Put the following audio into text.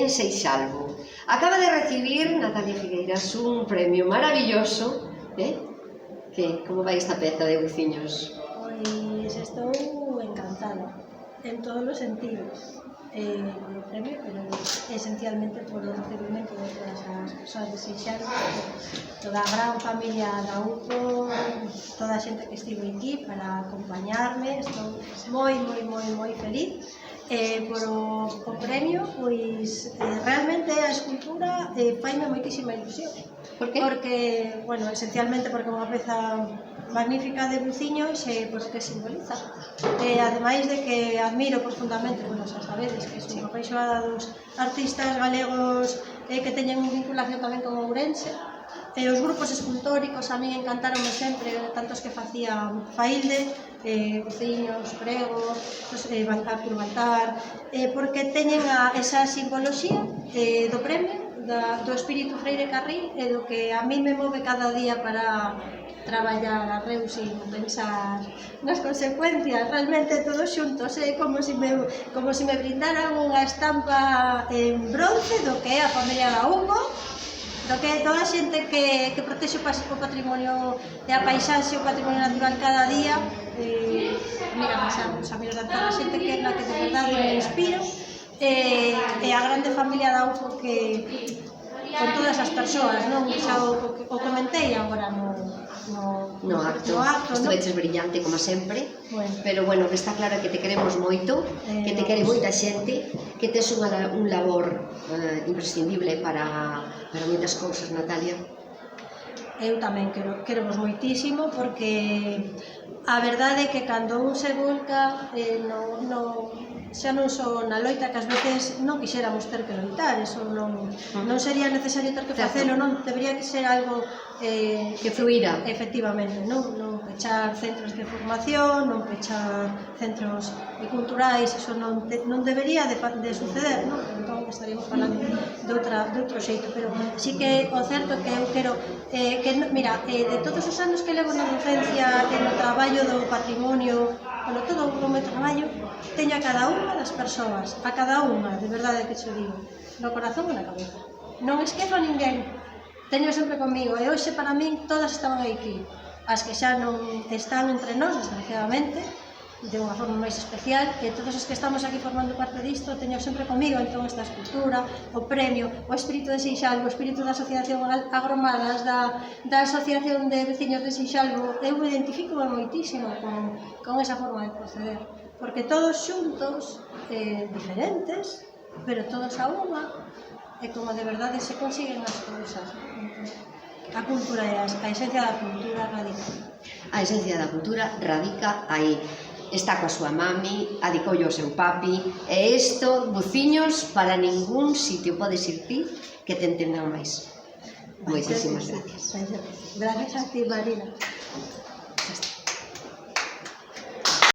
en Seixalbo. Acaba de recibir, Natalia Figueiras, un premio maravilloso. Como vai esta peza de Buciños? Pois estou encantada, en todos os sentidos. Polo premio, pero esencialmente polo recibimento de todas as persoas de Seixalbo, toda a gran familia da UPO, toda a xente que estivo aquí para acompañarme. Estou moi feliz por o premio, pois realmente a escultura faime moitísima ilusión. Por que? Porque, bueno, esencialmente porque é unha peza magnífica de Buciños e por o que simboliza. Ademais de que admiro profundamente, bueno, xa sabedes que son unha apaixonada dos artistas galegos que teñen vinculación tamén con Ourense. Os grupos escultóricos a min encantaronme sempre, tantos que facía Failde, Buciños, Prego, Artur Baltar, porque teñen esa simboloxía do premio, do espírito Freire Carril e do que a mí me move cada día para traballar a Reus e pensar nas consecuencias, realmente todos xuntos, como se me brindaran unha estampa en bronce do que é a familia da UPO, do que é toda a xente que protexe o patrimonio e a paisaxe, o patrimonio natural cada día. Mira, a mirar a xente que é na que de verdade me inspiro, e a grande familia da UPO que con todas as persoas, non? Xa o comentei agora no acto. Estuveches brillante, como sempre, pero bueno, que está claro que te queremos moito, que te quere moita xente, que tes un labor imprescindible para moitas cousas, Natalia. Eu tamén queremos moitísimo, porque a verdade é que cando un se volca xa non só na loita, que ás veces non quixéramos ter que loitar, eso non sería necesario ter que facelo, non debería que ser algo que fluíra. Efectivamente, non pechar centros de formación, non pechar centros culturais, eso non debería de suceder, non? Entón estaríamos falando de outro xeito, pero sí que o certo que eu quero mira, de todos os anos que levo na docencia e no traballo do patrimonio, bueno, todo o meu traballo, teño a cada unha das persoas, a cada unha, de verdade que xo digo, no corazón e na cabeza. Non esquezo a ninguén, teño sempre comigo, e hoxe para min todas estaban aquí. As que xa non están entre nós, desgraciadamente, de unha forma máis especial, que todos os que estamos aquí formando parte disto teño sempre comigo. Entón esta escultura, o premio, o espírito de Seixalbo, o espírito da Asociación Agromadas, da Asociación de Veciños de Seixalbo, eu me identifico moitísimo con esa forma de proceder, porque todos xuntos, diferentes, pero todos a unha, e como de verdade se consiguen as cousas. A cultura e a esencia da cultura radica. A esencia da cultura radica aí. Está coa súa mami, adicoulle ao seu papi, e isto, Buciños, para ningún sitio podes ir ti que te entendan máis. Moitísimas gracias. Gracias a ti, Marina.